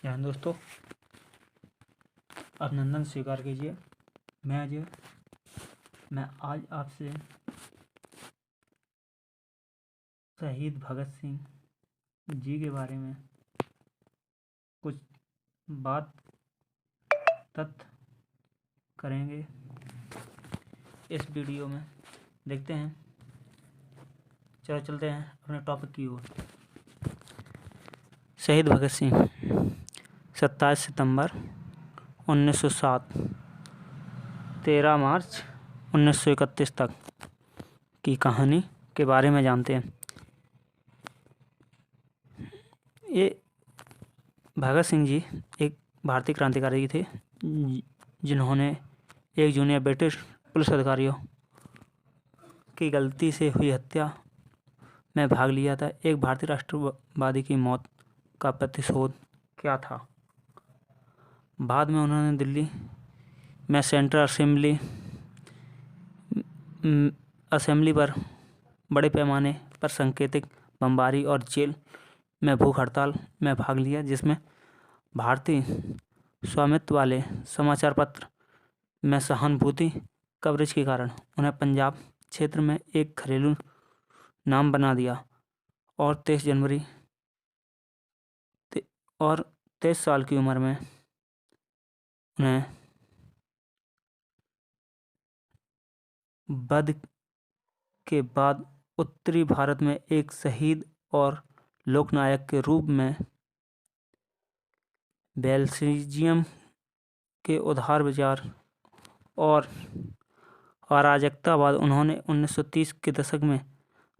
ध्यान दोस्तों, अभिनंदन स्वीकार कीजिए। मैं आज आपसे शहीद भगत सिंह जी के बारे में कुछ बात तथ्य करेंगे। इस वीडियो में देखते हैं। चलो चलते हैं अपने टॉपिक की ओर। शहीद भगत सिंह 27 सितंबर 1907 13 मार्च 1931 तक की कहानी के बारे में जानते हैं। ये भगत सिंह जी एक भारतीय क्रांतिकारी थे जिन्होंने 1 जून या ब्रिटिश पुलिस अधिकारियों की गलती से हुई हत्या में भाग लिया था। एक भारतीय राष्ट्रवादी की मौत का प्रतिशोध क्या था। बाद में उन्होंने दिल्ली में सेंट्रल असेंबली पर बड़े पैमाने पर सांकेतिक बमबारी और जेल में भूख हड़ताल में भाग लिया, जिसमें भारतीय स्वामित्व वाले समाचार पत्र में सहानुभूति कवरेज के कारण उन्हें पंजाब क्षेत्र में एक घरेलू नाम बना दिया और 23 साल की उम्र में उन्हें वध के बाद उत्तरी भारत में एक शहीद और लोकनायक के रूप में बेल्जियम के उदार विचार और अराजकतावाद उन्होंने 1930 के दशक में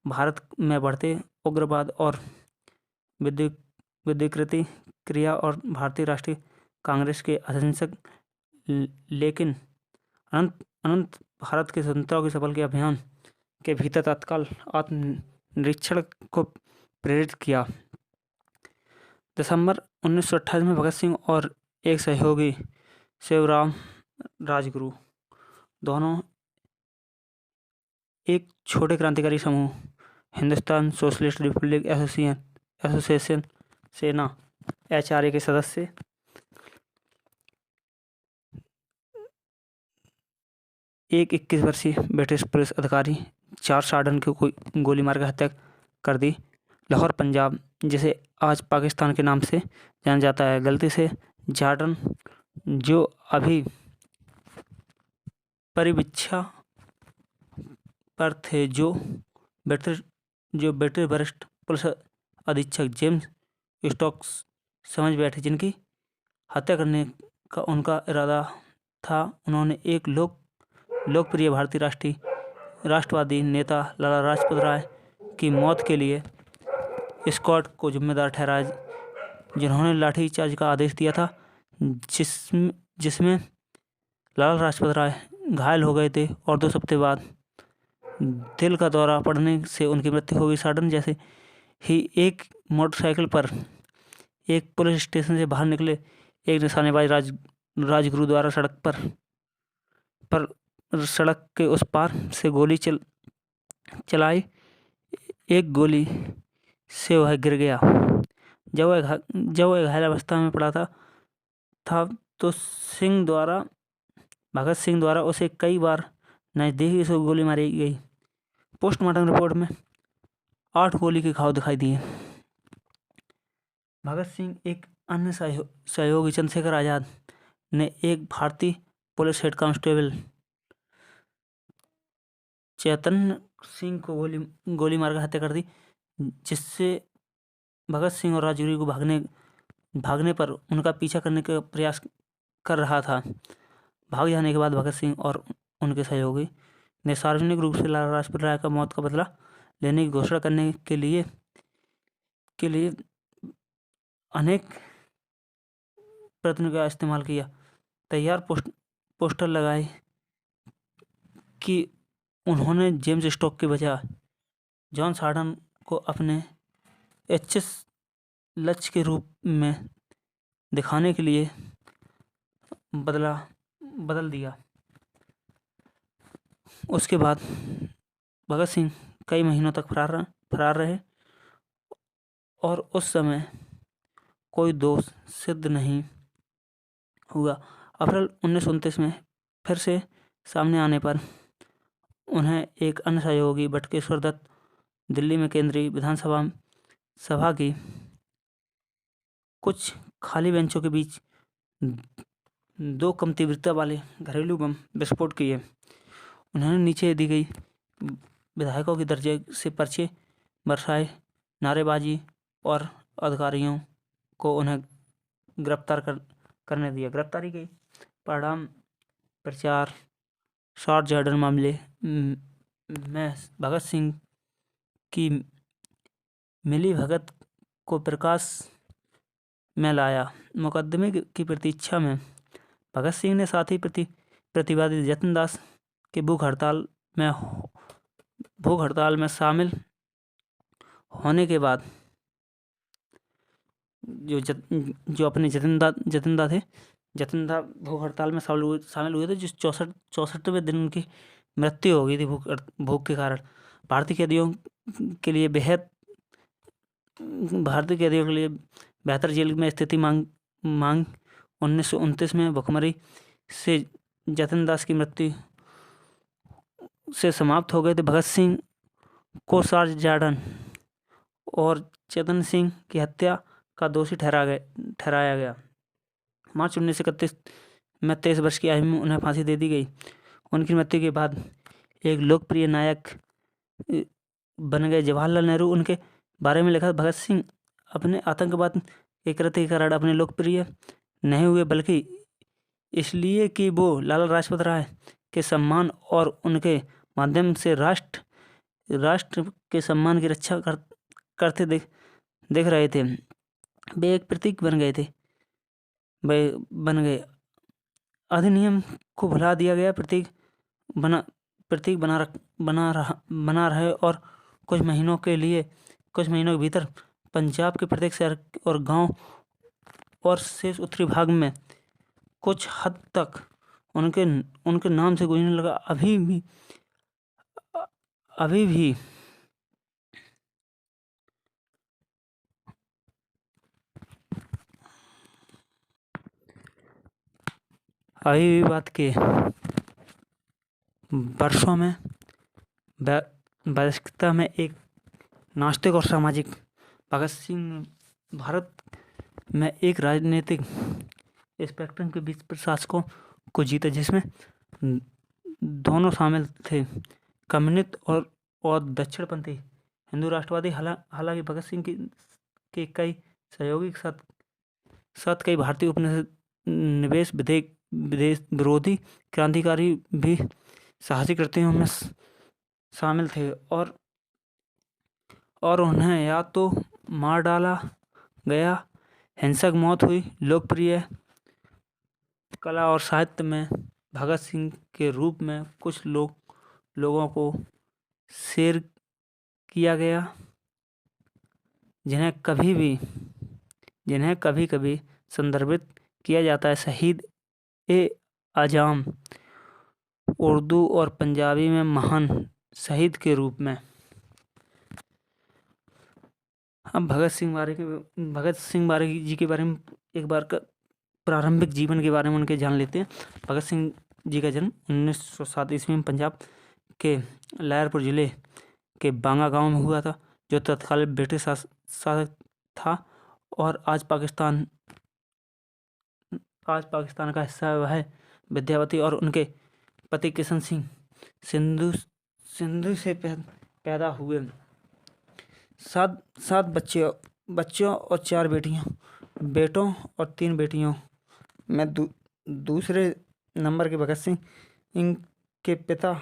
भारत में बढ़ते उग्रवाद और विद्युतीकृत क्रिया और भारतीय राष्ट्रीय कांग्रेस के अहिंसक लेकिन अनंत भारत के स्वतंत्रता के सफल के अभियान के भीतर तत्काल आत्मनिरीक्षण को प्रेरित किया। दिसंबर 1928 में भगत सिंह और एक सहयोगी शिवराम राजगुरु दोनों एक छोटे क्रांतिकारी समूह हिंदुस्तान सोशलिस्ट रिपब्लिक एसोसिएशन सेना HRA के सदस्य एक 21 वर्षीय ब्रिटिश पुलिस अधिकारी जॉर्ज सार्डन को गोली मारकर हत्या कर दी। लाहौर पंजाब, जिसे आज पाकिस्तान के नाम से जाना जाता है, गलती से जॉर्डन जो अभी परिवीक्षा पर थे, जो ब्रिटिश वरिष्ठ पुलिस अधीक्षक जेम्स स्टोक्स समझ बैठे, जिनकी हत्या करने का उनका इरादा था। उन्होंने एक लोकप्रिय भारतीय राष्ट्रवादी नेता लाला लाजपत राय की मौत के लिए स्कॉट को जिम्मेदार ठहराया, जिन्होंने लाठीचार्ज का आदेश दिया था, जिसमें लाला लाजपत राय घायल हो गए थे और 2 हफ्ते बाद दिल का दौरा पड़ने से उनकी मृत्यु हो गई। सार्डन जैसे ही एक मोटरसाइकिल पर एक पुलिस स्टेशन से बाहर निकले, एक निशानेबाज राजगुरु द्वारा सड़क के उस पार से गोली चलाई। एक गोली से वह गिर गया। जब वह घायल अवस्था में पड़ा था तो भगत सिंह द्वारा उसे कई बार नजदीकी से गोली मारी गई। पोस्टमार्टम रिपोर्ट में 8 गोली के घाव दिखाई दिए। भगत सिंह एक अन्य सहयोगी चंद्रशेखर आजाद ने एक भारतीय पुलिस हेड कांस्टेबल चैतन्य सिंह को गोली मारकर हत्या कर दी, जिससे भगत सिंह और राजगुरु को भागने पर उनका पीछा करने का प्रयास कर रहा था। भाग जाने के बाद भगत सिंह और उनके सहयोगी ने सार्वजनिक रूप से लाला लाजपत राय का मौत का बदला लेने की घोषणा करने के लिए अनेक प्रयत्नों का इस्तेमाल किया। तैयार पोस्टर लगाए कि उन्होंने जेम्स स्टोक के बजाय जॉन सार्डन को अपने HS लक्ष्य के रूप में दिखाने के लिए बदल दिया। उसके बाद भगत सिंह कई महीनों तक फरार रहे और उस समय कोई दोष सिद्ध नहीं हुआ। अप्रैल 1929 में फिर से सामने आने पर उन्हें एक अन्य सहयोगी बटुकेश्वर दत्त दिल्ली में केंद्रीय विधानसभा सभा की कुछ खाली बेंचों के बीच 2 कम तीव्रता वाले घरेलू बम विस्फोट किए। उन्होंने नीचे दी गई विधायकों के दर्जे से पर्चे बरसाए, नारेबाजी और अधिकारियों को उन्हें गिरफ्तार करने दिया। गिरफ्तारी के परिणाम प्रचार शॉर्ट जॉर्डन मामले में भगत सिंह की मिली भगत को प्रकाश में लाया। मुकदमे की प्रतीक्षा में भगत सिंह ने साथ ही प्रतिवादी जतिन दास के भूख हड़ताल में शामिल होने के बाद जो अपने जतिन दा भूख हड़ताल में शामिल हुए थे, जिस 64वें दिन उनकी मृत्यु हो गई थी भूख के कारण। भारतीय कैदियों के लिए बेहतर जेल में स्थिति मांग 1929 में भुखमरी से जतिन दास की मृत्यु से समाप्त हो गए थे। भगत सिंह को शॉर्ट जॉर्डन और चेतन सिंह की हत्या का दोषी ठहराया गया। मार्च 1931 में 23 वर्ष की आयु में उन्हें फांसी दे दी गई। उनकी मृत्यु के बाद एक लोकप्रिय नायक बन गए जवाहरलाल नेहरू। उनके बारे में लिखा, भगत सिंह अपने आतंकवाद के कृत्य के कारण अपने लोकप्रिय नहीं हुए, बल्कि इसलिए कि वो लाला लाजपत राय के सम्मान और उनके माध्यम से राष्ट्र के सम्मान की रक्षा करते दिख रहे थे। वे एक प्रतीक बन गए। अधिनियम को भुला दिया गया, प्रतीक बना रहे और कुछ महीनों के भीतर पंजाब के प्रत्येक शहर और गांव और शेष उत्तरी भाग में कुछ हद तक उनके नाम से गूंजने लगा। अभी भी बात के वर्षों में वयस्कता में एक नास्तिक और सामाजिक भगत सिंह भारत में एक राजनीतिक स्पेक्ट्रम के बीच प्रशासकों को जीता, जिसमें दोनों शामिल थे, कम्युनिस्ट और दक्षिणपंथी हिंदू राष्ट्रवादी। हालांकि भगत सिंह के कई सहयोगी के साथ कई भारतीय उपनिवेश विदेश विरोधी क्रांतिकारी भी साहसिक कृत्यों में शामिल थे और उन्हें या तो मार डाला गया, हिंसक मौत हुई। लोकप्रिय कला और साहित्य में भगत सिंह के रूप में कुछ लोगों को शेर किया गया, जिन्हें कभी कभी संदर्भित किया जाता है शहीद-ए-आजम उर्दू और पंजाबी में महान शहीद के रूप में। अब भगत सिंह जी के बारे में एक बार प्रारंभिक जीवन के बारे में उनके जान लेते हैं। भगत सिंह जी का जन्म 1907 ईस्वी में पंजाब के लायरपुर जिले के बांगा गांव में हुआ था, जो तत्कालीन ब्रिटिश शासक था और आज पाकिस्तान का हिस्सा है। वह विद्यावती और उनके पति किशन सिंह सिंधु से पैदा हुए। 7 बच्चों और 4 बेटों और 3 बेटियों में दूसरे नंबर के भगत सिंह के पिता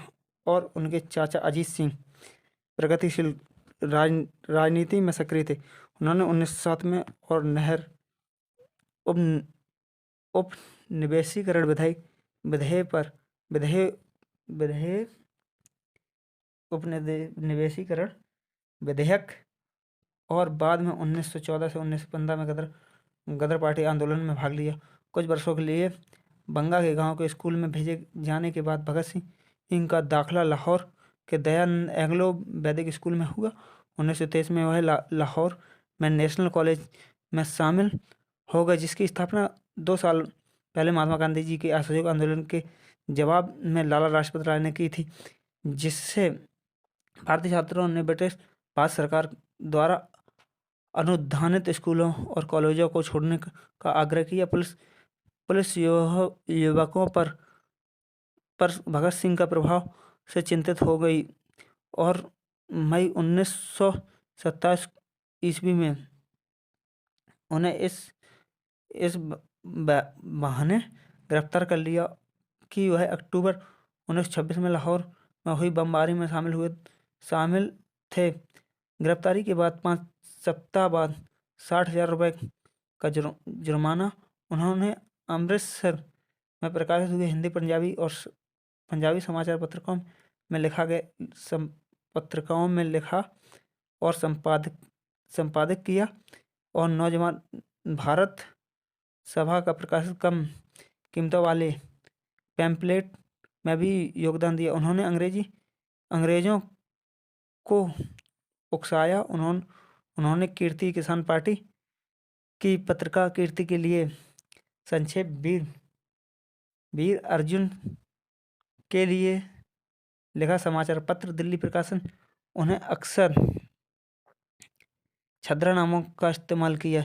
और उनके चाचा अजीत सिंह प्रगतिशील राजनीति में सक्रिय थे। उन्होंने 1907 में और नहर उपनिवेशीकरण विधेयक और बाद में 1914 से 1915 में गदर पार्टी आंदोलन में भाग लिया। कुछ वर्षों के लिए बंगा के गांव के स्कूल में भेजे जाने के बाद भगत सिंह का दाखिला लाहौर के दयानंद एंग्लो वैदिक स्कूल में हुआ। 1923 में वह लाहौर में नेशनल कॉलेज में शामिल हो गए, जिसकी स्थापना 2 साल पहले महात्मा गांधी जी के असहयोग आंदोलन के जवाब में लाला लाजपत राय ने की थी, जिससे भारतीय छात्रों ने ब्रिटिश भारत सरकार द्वारा अनुदानित स्कूलों और कॉलेजों को छोड़ने का आग्रह किया। पुलिस पुलिस युवकों पर भगत सिंह का प्रभाव से चिंतित हो गई और मई 1927 ईस्वी में उन्हें इस बहाने गिरफ्तार कर लिया कि वह अक्टूबर 1926 में लाहौर में हुई बमबारी में शामिल थे। गिरफ्तारी के बाद 5 सप्ताह बाद 60,000 रुपये का जुर्माना उन्होंने अमृतसर में प्रकाशित हुए हिंदी पंजाबी समाचार पत्रिकाओं में लिखा और संपादित किया और नौजवान भारत सभा का प्रकाशित कम कीमतों वाले पैम्पलेट में भी योगदान दिया। उन्होंने अंग्रेजों को उकसाया। उन्होंने कीर्ति किसान पार्टी की पत्रिका कीर्ति के लिए संक्षेप वीर अर्जुन के लिए लिखा समाचार पत्र दिल्ली प्रकाशन उन्हें अक्सर छद्रा नामों का इस्तेमाल किया,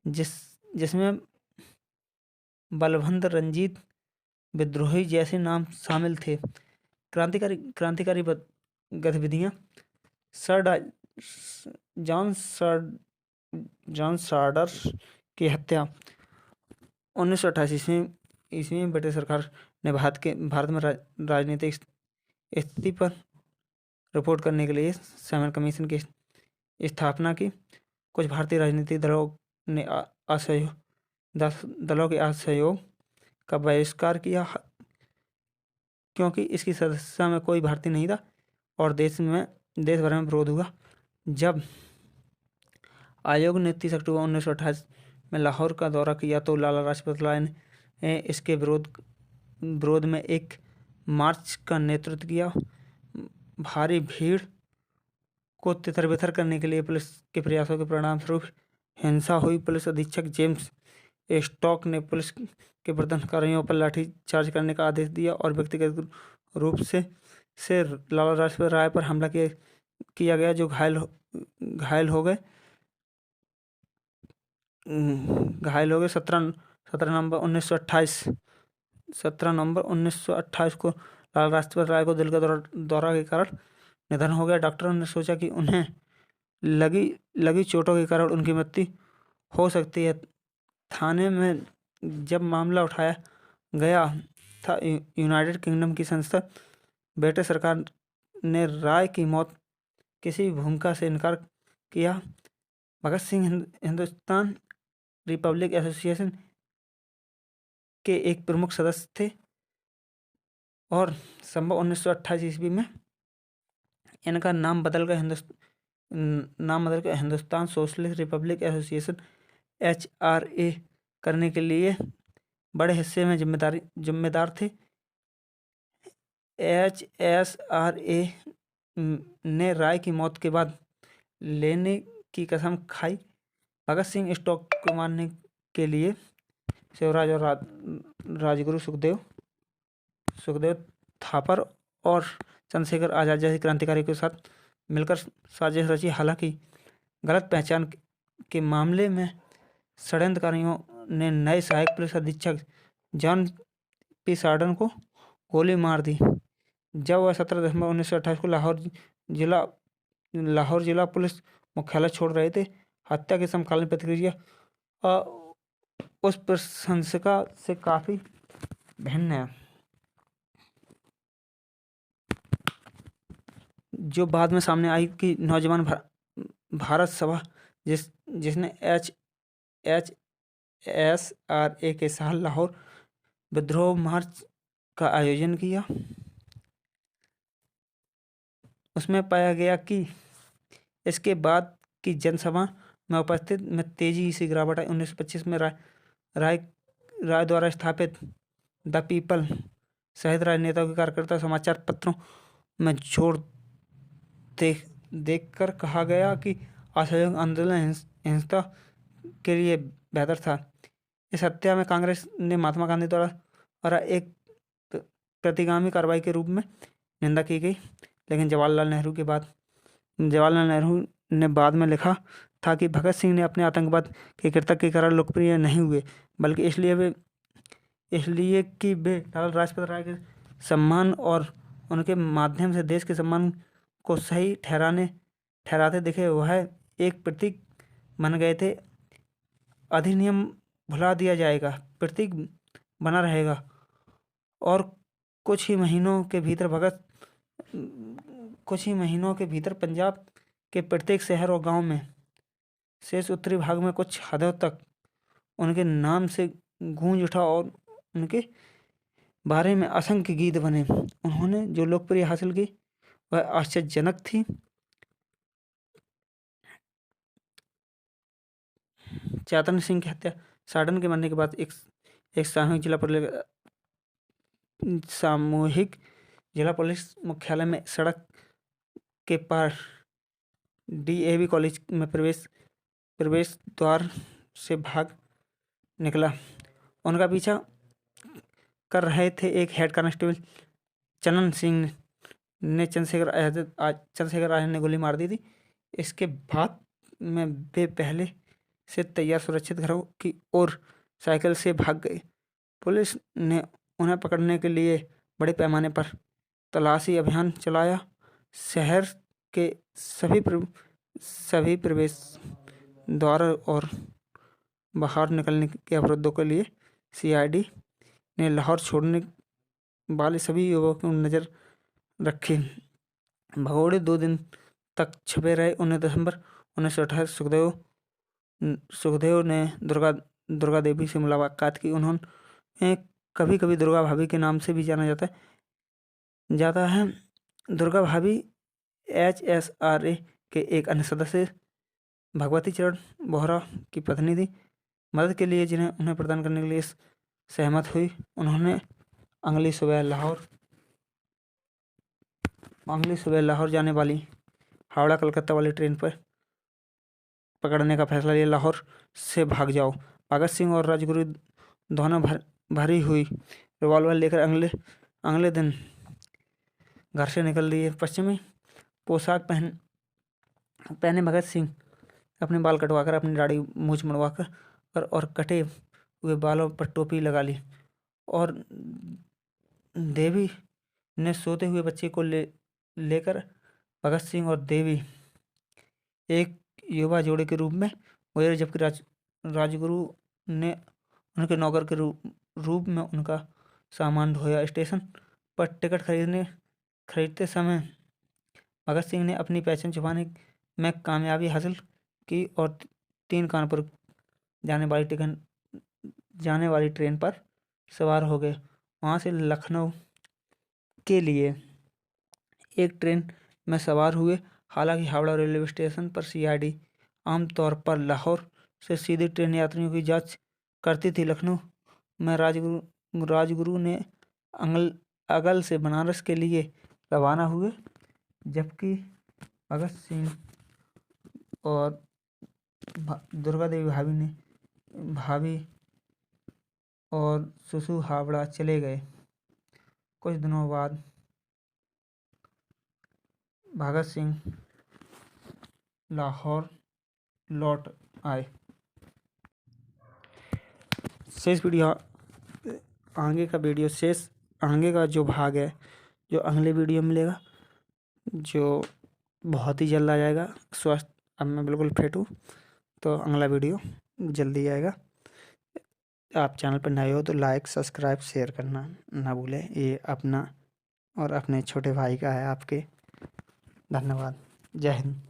जिसमें बलवंत रंजीत विद्रोही जैसे नाम शामिल थे। क्रांतिकारी गतिविधियां जॉन सार्डर की हत्या 1928 ईस्वी में ब्रिटिश सरकार ने भारत में राजनीतिक स्थिति पर रिपोर्ट करने के लिए सैमन कमीशन की स्थापना की। कुछ भारतीय राजनीतिक दलों के असहयोग का बहिष्कार किया, क्योंकि इसकी सदस्यता में कोई भारतीय नहीं था और देश भर में विरोध हुआ। जब आयोग ने 30 अक्टूबर 1928 में लाहौर का दौरा किया तो लाला लाजपत राय ने इसके विरोध में एक मार्च का नेतृत्व किया। भारी भीड़ को तितर-बितर करने के लिए पुलिस के प्रयासों के परिणाम स्वरूप हिंसा हुई। पुलिस अधीक्षक जेम्स स्टॉक ने पुलिस के प्रदर्शनकारियों पर लाठीचार्ज करने का आदेश दिया और व्यक्तिगत रूप से लाला लाजपत राय पर हमला किया गया, जो घायल हो गए। 17 नवंबर 1928 को लाला लाजपत राय को दिल का दौरा के कारण निधन हो गया। डॉक्टरों ने सोचा कि उन्हें लगी चोटों के कारण उनकी मृत्यु हो सकती है। थाने में जब मामला उठाया गया था, यूनाइटेड किंगडम की संसद ब्रिटिश सरकार ने राय की मौत किसी भूमिका से इनकार किया। भगत सिंह हिंदुस्तान रिपब्लिक एसोसिएशन के एक प्रमुख सदस्य थे और संभव 1928 ईस्वी में इनका नाम बदलकर Hindustan socialist Republic association HRA करने के लिए बड़े हिस्से में जिम्मेदार थे। HSRA ने राय की मौत के बाद लेने की कसम खाई। भगत सिंह स्टॉक को मारने के लिए शिवराज और राजगुरु सुखदेव थापर और चंद्रशेखर आजाद जैसे क्रांतिकारियों के साथ मिलकर साजिश रची। हालांकि गलत पहचान के मामले में षड्यंत्रकारियों ने नए सहायक पुलिस अधीक्षक जॉन पी सार्डन को गोली मार दी जब वह 17 दिसंबर 1928 को लाहौर जिला पुलिस मुख्यालय छोड़ रहे थे। हत्या की समकालीन प्रतिक्रिया उस प्रशंसा से काफी भिन्न है जो बाद में सामने आई कि नौजवान भारत सभा जिसने HSRA के साथ लाहौर विद्रोह मार्च का आयोजन किया, उसमें पाया गया कि इसके बाद की जनसभा में उपस्थिति में तेजी से गिरावट आई। 1925 में राय द्वारा स्थापित द पीपल सहित राजनेताओं के कार्यकर्ता समाचार पत्रों में जोर देखकर कहा गया कि असहयोग आंदोलन हिंसा के लिए बेहतर था। इस हत्या में कांग्रेस ने महात्मा गांधी द्वारा एक प्रतिगामी कार्रवाई के रूप में निंदा की गई। लेकिन जवाहरलाल नेहरू ने बाद में लिखा था कि भगत सिंह ने अपने आतंकवाद के कृत्य के कारण लोकप्रिय नहीं हुए, बल्कि इसलिए कि वे लाला लाजपत राय के सम्मान और उनके माध्यम से देश के सम्मान को सही ठहराते दिखे। वह एक प्रतीक बन गए थे। अधिनियम भुला दिया जाएगा, प्रतीक बना रहेगा और कुछ ही महीनों के भीतर पंजाब के प्रत्येक शहर और गांव में शेष उत्तरी भाग में कुछ हदों तक उनके नाम से गूंज उठा और उनके बारे में असंख्य गीत बने। उन्होंने जो लोकप्रियता हासिल की वह आश्चर्यजनक थी। चैतन्य सिंह की हत्या साड़न के मरने के बाद एक सामूहिक जिला पुलिस मुख्यालय में सड़क के पार DAV कॉलेज में प्रवेश द्वार से भाग निकला। उनका पीछा कर रहे थे एक हेड कांस्टेबल चन्न सिंह ने चंद्रशेखर आजाद ने गोली मार दी थी। इसके बाद में वे पहले से तैयार सुरक्षित घरों की ओर साइकिल से भाग गए। पुलिस ने उन्हें पकड़ने के लिए बड़े पैमाने पर तलाशी अभियान चलाया। शहर के सभी प्रवेश द्वार और बाहर निकलने के अवरोधों के लिए CID ने लाहौर छोड़ने वाले सभी युवकों पर नजर रखी। भगोड़े 2 दिन तक छुपे रहे। 19 दिसंबर 1968 सुखदेव ने दुर्गा देवी से मुलाकात की। उन्होंने कभी कभी दुर्गा भाभी के नाम से भी जाना जाता है। दुर्गा भाभी HSRA के एक अन्य सदस्य भगवती चरण बोहरा की पत्नी थी। मदद के लिए जिन्हें उन्हें प्रदान करने के लिए सहमत हुई। उन्होंने अगली सुबह लाहौर जाने वाली हावड़ा कलकत्ता वाली ट्रेन पर पकड़ने का फैसला लिया। लाहौर से भाग जाओ। भगत सिंह और राजगुरु दोनों भरी हुई रिवॉल्वर लेकर अगले दिन घर से निकल लिए। पश्चिमी पोशाक पहने भगत सिंह अपने बाल कटवाकर, अपनी दाढ़ी मूछ मुड़वाकर और कटे हुए बालों पर टोपी लगा ली और देवी ने सोते हुए बच्चे को लेकर भगत सिंह और देवी एक युवा जोड़े के रूप में गुजरे, जबकि राजगुरु ने उनके नौकर के रूप में उनका सामान ढोया। स्टेशन पर टिकट खरीदते समय भगत सिंह ने अपनी पहचान छुपाने में कामयाबी हासिल की और 3 कानपुर जाने वाली ट्रेन पर सवार हो गए। वहां से लखनऊ के लिए एक ट्रेन में सवार हुए। हालांकि हावड़ा रेलवे स्टेशन पर CID आमतौर पर लाहौर से सीधी ट्रेन यात्रियों की जांच करती थी। लखनऊ में राजगुरु ने अगल से बनारस के लिए रवाना हुए, जबकि भगत सिंह और दुर्गा देवी भाभी और सुसु हावड़ा चले गए। कुछ दिनों बाद भगत सिंह लाहौर लौट आए। आगे का जो भाग है जो अगले वीडियो में मिलेगा, जो बहुत ही जल्द आ जाएगा। अब मैं बिल्कुल फिट हूँ, तो अगला वीडियो जल्दी आएगा। आप चैनल पर नए हो तो लाइक, सब्सक्राइब, शेयर करना ना भूलें। ये अपना और अपने छोटे भाई का है आपके। धन्यवाद। जय हिंद।